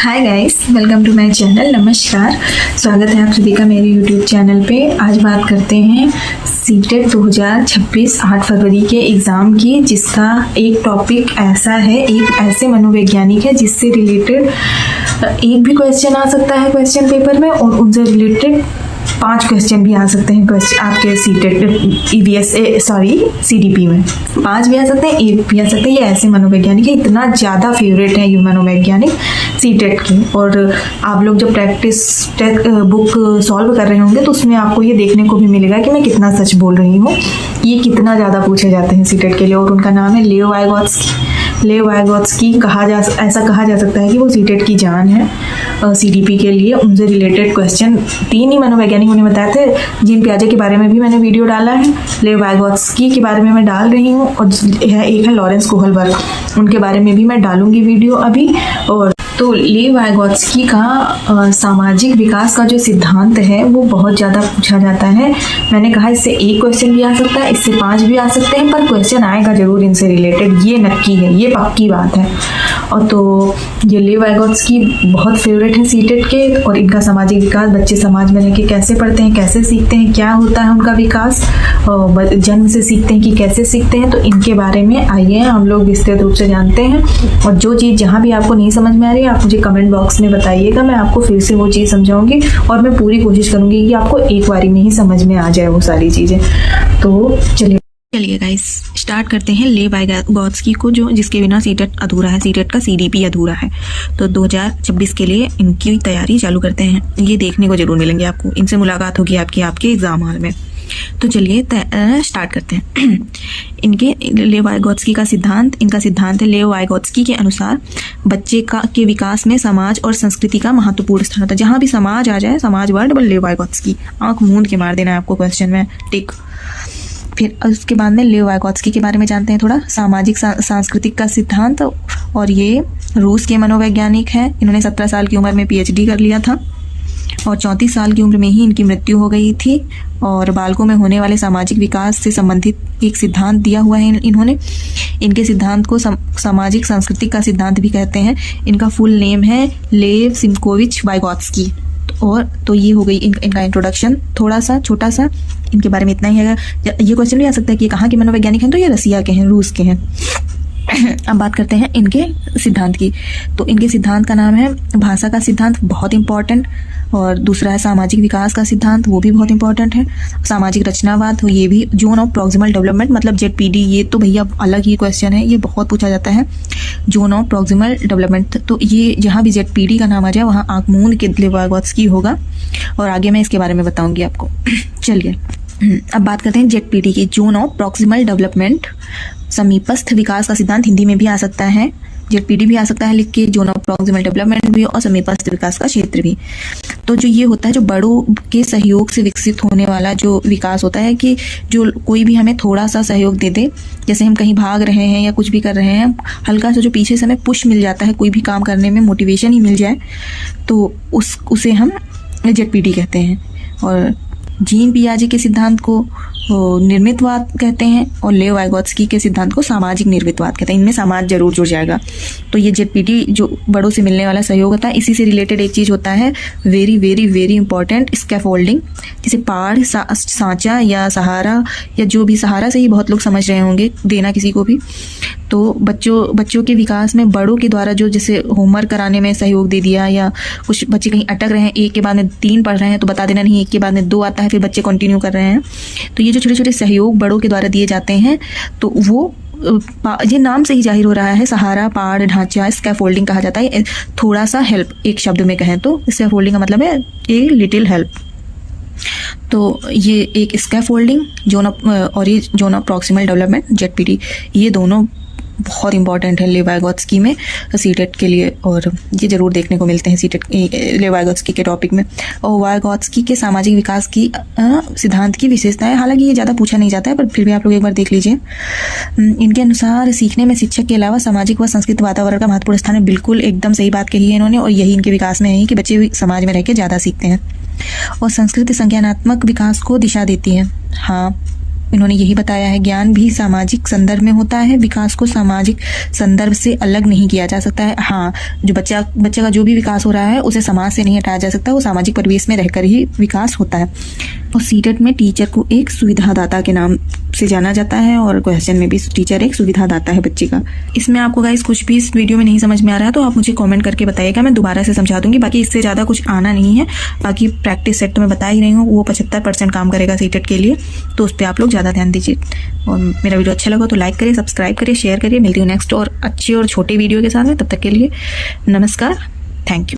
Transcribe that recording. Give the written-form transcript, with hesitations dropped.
Hi guys, welcome to my channel. नमस्कार, स्वागत है आप सभी का मेरे यूट्यूब चैनल पे। आज बात करते हैं सीटेट 2026 8 फरवरी के एग्ज़ाम की, जिसका एक टॉपिक ऐसा है, एक ऐसे मनोवैज्ञानिक है जिससे रिलेटेड एक भी क्वेश्चन आ सकता है क्वेश्चन पेपर में, और उनसे रिलेटेड 5 क्वेश्चन भी आ सकते हैं क्वेश्चन आपके सीटेट ईवीएस सीडीपी में 5 भी आ सकते हैं, 1 भी आ सकते हैं। ये ऐसे मनोवैज्ञानिक है, इतना ज़्यादा फेवरेट है ये मनोवैज्ञानिक सीटेट की। और आप लोग जब प्रैक्टिस बुक सॉल्व कर रहे होंगे तो उसमें आपको ये देखने को भी मिलेगा कि मैं कितना सच बोल रही हूँ, ये कितना ज़्यादा पूछे जाते हैं सीटेट के लिए। और उनका नाम है लेओ वाइगोत्स्की। ऐसा कहा जा सकता है कि वो सीटेट की जान है सीडीपी के लिए। उनसे रिलेटेड क्वेश्चन 3 ही मनोवैज्ञानिक उन्हें बताए थे। जीन पियाजे के बारे में भी मैंने वीडियो डाला है, लेओ वाइगोत्स्की के बारे में मैं डाल रही हूँ, और एक है लॉरेंस कोहलबर्ग, उनके बारे में भी मैं डालूंगी वीडियो अभी। और तो लेओ वाइगोत्स्की का सामाजिक विकास का जो सिद्धांत है वो बहुत ज़्यादा पूछा जाता है। मैंने कहा इससे 1 क्वेश्चन भी आ सकता है, इससे 5 भी आ सकते हैं, पर क्वेश्चन आएगा जरूर इनसे रिलेटेड, ये नक्की है, ये पक्की बात है। और तो ये लेओ वाइगोत्स्की बहुत फेवरेट है सीटेट के। और इनका सामाजिक विकास, बच्चे समाज में रह के कैसे पढ़ते हैं, कैसे सीखते हैं, क्या होता है उनका विकास, जन्म से सीखते हैं कि कैसे सीखते हैं, तो इनके बारे में आइए हम लोग विस्तृत रूप से जानते हैं। और जो चीज़ जहाँ भी आपको नहीं समझ में आ रही है आप मुझे कमेंट बॉक्स में बताइएगा, मैं आपको फिर से वो चीज़ समझाऊंगी, और मैं पूरी कोशिश करूंगी कि आपको एक बारी में ही समझ में आ जाए वो सारी चीज़ें। तो चलिए गाइस, स्टार्ट करते हैं लेओ वाइगोत्स्की को, जो जिसके बिना सीटेट अधूरा है, सीटेट का सीडीपी अधूरा है। तो 2026 के लिए इनकी तैयारी चालू करते हैं। ये देखने को जरूर मिलेंगे आपको, इनसे मुलाकात होगी आपके एग्जाम हॉल में। तो चलिए स्टार्ट करते हैं। इनके लेओ वाइगोत्स्की का सिद्धांत, इनका सिद्धांत है लेओ वाइगोत्स्की के अनुसार बच्चे के विकास में समाज और संस्कृति का महत्वपूर्ण स्थान होता है। जहाँ भी समाज आ जाए, समाज वर्ड बल लेओ वाइगोत्स्की, आंख मूंद के मार देना है आपको क्वेश्चन में, टिक। फिर उसके बाद में लेओ वाइगोत्स्की के बारे में जानते हैं थोड़ा, सामाजिक सांस्कृतिक का सिद्धांत। और ये रूस के मनोवैज्ञानिक हैं। इन्होंने 17 साल की उम्र में PhD कर लिया था, और 34 साल की उम्र में ही इनकी मृत्यु हो गई थी। और बालकों में होने वाले सामाजिक विकास से संबंधित एक सिद्धांत दिया हुआ है इन्होंने। इनके सिद्धांत को सामाजिक सांस्कृतिक का सिद्धांत भी कहते हैं। इनका फुल नेम है लेव सिमकोविच वाइगोत्स्की। और तो ये हो गई इनका इंट्रोडक्शन, थोड़ा सा छोटा सा इनके बारे में इतना ही है। ये क्वेश्चन भी आ सकता है कि कहाँ के मनोवैज्ञानिक हैं, तो ये रसिया के हैं, रूस के हैं। अब बात करते हैं इनके सिद्धांत की। तो इनके सिद्धांत का नाम है भाषा का सिद्धांत, बहुत इंपॉर्टेंट। और दूसरा है सामाजिक विकास का सिद्धांत, वो भी बहुत इंपॉर्टेंट है। सामाजिक रचनावाद, तो ये भी। जोन ऑफ प्रॉक्सिमल डेवलपमेंट मतलब ZPD, ये तो भैया अलग ही क्वेश्चन है, ये बहुत पूछा जाता है। जोन ऑफ प्रॉक्सिमल डेवलपमेंट, तो ये जहाँ भी ZPD का नाम आ जाए वहाँ आंख मूंद के लेओ वाइगोत्स्की होगा, और आगे मैं इसके बारे में बताऊंगी आपको। चलिए अब बात करते हैं ZPD की, जोन ऑफ प्रॉक्सिमल डेवलपमेंट, समीपस्थ विकास का सिद्धांत। हिंदी में भी आ सकता है, ZPD भी आ सकता है लिख के, जोन ऑफ प्रॉक्सिमल डेवलपमेंट भी, और समीपस्थ विकास का क्षेत्र भी। तो जो ये होता है, जो बड़ों के सहयोग से विकसित होने वाला जो विकास होता है, कि जो कोई भी हमें थोड़ा सा सहयोग दे दे, जैसे हम कहीं भाग रहे हैं या कुछ भी कर रहे हैं, हल्का सा जो पीछे से हमें पुश मिल जाता है, कोई भी काम करने में मोटिवेशन ही मिल जाए, तो उसे हम ZPD कहते हैं। और जीन पियाजे के सिद्धांत को निर्मितवाद कहते हैं, और लेओ वाइगोत्स्की के सिद्धांत को सामाजिक निर्मितवाद कहते हैं। इनमें समाज जरूर जुड़ जाएगा। तो ये ZPD जो बड़ों से मिलने वाला सहयोग होता है, इसी से रिलेटेड एक चीज़ होता है very very very important, scaffolding. जैसे पहाड़, सांचा या सहारा, या जो भी, सहारा से ही बहुत लोग समझ रहे होंगे, देना किसी को भी। तो बच्चों के विकास में बड़ों के द्वारा जो, जैसे होमवर्क कराने में सहयोग दे दिया, या कुछ बच्चे कहीं अटक रहे हैं, 1 के बाद में 3 पढ़ रहे हैं, तो बता देना नहीं 1 के बाद में 2 आता है, फिर बच्चे कंटिन्यू कर रहे हैं। तो ये जो छोटे छोटे सहयोग बड़ों के द्वारा दिए जाते हैं, तो वो ये नाम से ही जाहिर हो रहा है, सहारा, पहाड़, ढांचा, स्कैफोल्डिंग कहा जाता है। थोड़ा सा हेल्प, एक शब्द में कहें तो स्कैफोल्डिंग का मतलब है ए लिटिल हेल्प। तो ये एक स्कैफोल्डिंग और ये zone of proximal development ZPD, ये दोनों बहुत इंपॉर्टेंट है लेओ वाइगोत्स्की में सीटेट के लिए, और ये जरूर देखने को मिलते हैं सीटेट लेओ वाइगोत्स्की के टॉपिक में। और वाइगोत्स्की के सामाजिक विकास की सिद्धांत की विशेषताएं, हालांकि ये ज़्यादा पूछा नहीं जाता है, पर फिर भी आप लोग एक बार देख लीजिए। इनके अनुसार सीखने में शिक्षक के अलावा सामाजिक व सांस्कृतिक वातावरण का महत्वपूर्ण स्थान है। बिल्कुल एकदम सही बात कही है इन्होंने, और यही इनके विकास में है कि बच्चे समाज में रह के ज़्यादा सीखते हैं। और संस्कृति संज्ञानात्मक विकास को दिशा देती है। हाँ, इन्होंने यही बताया है, ज्ञान भी सामाजिक संदर्भ में होता है, विकास को सामाजिक संदर्भ से अलग नहीं किया जा सकता है। हाँ, जो बच्चे का जो भी विकास हो रहा है उसे समाज से नहीं हटाया जा सकता, वो सामाजिक परिवेश में रहकर ही विकास होता है। और सीटेट में टीचर को एक सुविधादाता के नाम से जाना जाता है और क्वेश्चन में भी टीचर एक सुविधादाता है बच्चे का। इसमें आपको गाइस कुछ भी इस वीडियो में नहीं समझ में आ रहा है तो आप मुझे कमेंट करके बताइएगा, मैं दोबारा से समझा दूंगी। बाकी इससे ज़्यादा कुछ आना नहीं है। बाकी प्रैक्टिस सेट तो मैं बता ही रही हूँ, वो 75% काम करेगा सीटेट के लिए, तो उस पर आप लोग ज़्यादा ध्यान दीजिए। और मेरा वीडियो अच्छा लगा तो लाइक करिए, सब्सक्राइब करिए, शेयर करिए। मिलती हूँ नेक्स्ट और अच्छे और छोटे वीडियो के साथ में। तब तक के लिए नमस्कार, थैंक यू।